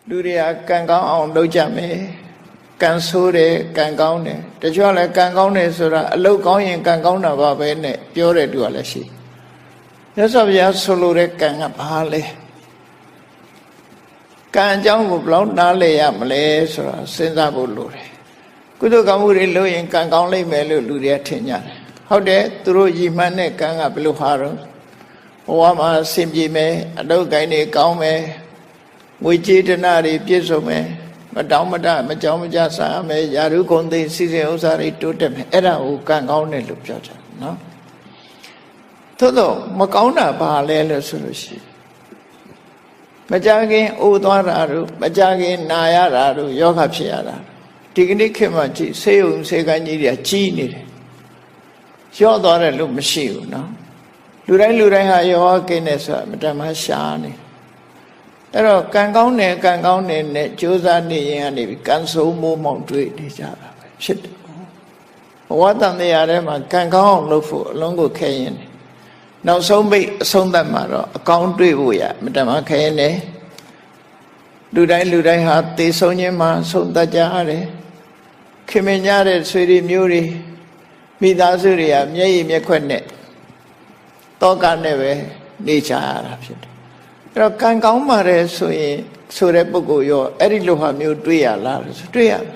လူတွေကကံကောင်းအောင်လုပ်ကြမယ်ကံဆိုးတယ်ကံကောင်းတယ်တချို့လည်းကံကောင်းတယ်ဆိုတာအလုပ်ကောင်းရင်ကံကောင်းတာပါပဲနဲ့ပြောတဲ့သူကလည်းရှိမြတ်စွာဘုရားဆိုလိုတဲ့ကံကဘာလဲကံအကြောင်းကိုဘယ်လောက်နားလည်ရမလဲဆိုတာစဉ်းစားဖို့လိုတယ်ကုသိုလ်ကောင်းမှုတွေလုပ်ရင်ကံကောင်းလိမ့်မယ်လို့လူတွေကထင်ကြတယ်ဟုတ်တယ်သူတို့ရည်မှန်းတဲ့ကံကဘယ်လိုဟာတော့ဘဝမှာအဆင်ပြေမယ်အလုပ်ကိုင်းတွေကောင်းမယ်ငွေကြေးတနာတွေပြည့်စုံမယ်မတောင်းမတမကြောင်မကြစားမယ်ယာရုဂုံသိစီစဉ်ဥစ္စာတွေတိုးတက်မယ်အဲ့ဒါကိုကံကောင်းတယ်လို့ပြောကြတယ်နော်သို့တော့မကောင်းတာဘာလဲလို့ဆိုလို့ရှိရင်မကြခင်အိုးသွားတာတို့မကြခင်နာရတာတို့ယောဂဖြစ်ရတာဒီကနေ့ခေတ်မှာကြည့်ဆေးရုံဆေးကန်းကြီးတွေကကြီးနေတယ်ရော့သွားတယ်လို့မရှိဘူးနော်လူတိုင်းဟာယောဂကိန်းနဲ့ဆိုတာမတမရှားနေအဲ့တော့ကံကောင်းတယ်နဲ့ကြိုးစားနေရင်ကနေပြီးကံဆိုးမိုးမောင်တွေ့နေကြတာပဲဖြစ်တယ်ဘဝတန်တရားထဲမှာကံကောင်းအောင်လုပ်ဖို့အလုံးကိုခဲရင်တယ်နောက်ဆုံးပိတ်အဆုံးသတ်မှာတော့အကောင်းတွေ့ဖို့ရမတမခဲရင်တယ်လူတိုင်းဟာသေဆုံးခြင်းမှာဆုံးတတ်ကြရတယ်ခင်မင်ကြတဲ့ဆွေတွေမျိုးတွေမိသားစုတွေကမျက်ရည်မျက်ခွက်နဲ့တောကနဲ့ပဲနေကြရတာဖြစ်တယ်အဲ့တော့ကံကောင်းပါတယ်ဆိုရင်ဆိုတဲ့ပုဂ္ဂိုလ်ရောအဲ့ဒီလိုဟာမျိုးတွေ့ရလားဆိုတွေ့ရမယ်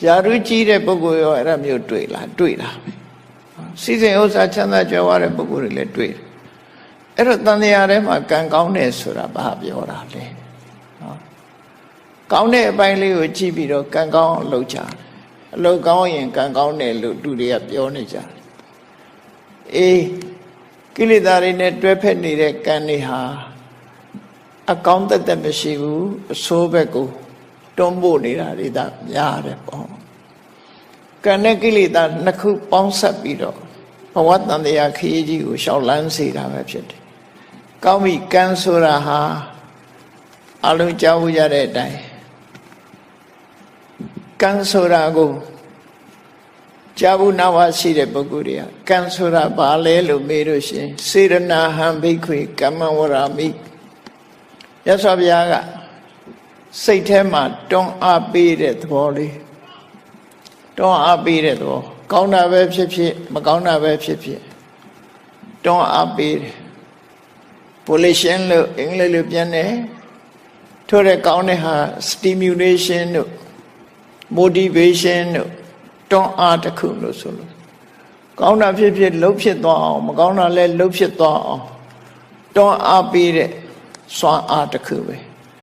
ယာရုကြီးတဲ့ပုဂ္ဂိုလ်ရောအဲ့ဒါမျိုးတွေ့လားတွေ့တာပဲစီစဉ်ဥစ္စာချမ်းသာကြွယ်ဝတဲ့ပုဂ္ဂိုလ်တွေလည်းတွေ့တယ်အဲ့တော့တန်တရားထဲမှာကံကောင်းတယ်ဆိုတာဘာပြောတာလဲနော်ကောင်းတဲ့အပိုင်းလေးကိုကြည့်ပြီးတော့ကံကောင်းအောင်လုပ်ကြတယ်အလုပ်ကောင်းရင်ကံကောင်းတယ်လို့လူတွေကပြောနေကြတယ်အေးကိလေသာတွေနဲ့တွဲဖက်နေတဲ့ကံတွေဟာအကောင်းသက်မရှိဘူးအဆိုးဘက်ကိုတွန်းပို့နေတာတွေဒါများတယ်ပေါ့ကံနဲ့ကိလေသာနှစ်ခုပေါင်းဆက်ပြီးတော့ဘဝတန်တရားခရီးကြီးကိုရှောက်လန်းစေတာပဲဖြစ်တယ်ကောင်းပြီကံဆိုတာဟာအလုံးကြားဖို့ရတဲ့အတိုင်းကံဆိုတာကိုကြာဘူးနာဝရှိတဲ့ပုဂ္ဂိုလ်တွေကကံဆိုတာဘာလဲလို့မေးလို့ရှိရင်စေရနာဟံဘိက္ခွေကမ္မဝရာမိရသော်ဘုရားကစိတ်ထဲမှာတွန်းအားပေးတဲ့သဘောလေးတွန်းအားပေးတဲ့သဘောကောင်းတာပဲဖြစ်ဖြစ်မကောင်းတာပဲဖြစ်ဖြစ်တွန်းအားပေးတယ် volition လို့အင်္ဂလိပ်လိုပြန်တယ်ထို့တဲ့ကောင်းတဲ့ဟာ stimulation တို့ motivation တို့တွန်းအားတစ်ခုလို့ဆိုလို့ကောင်းတာဖြစ်ဖြစ်လှုပ်ဖြစ်သွားအောင်မကောင်းတာလည်းလှုပ်ဖြစ်သွားအောင်တွန်းအားပေးတဲ့စွမ်းအားတစ်ခုပဲ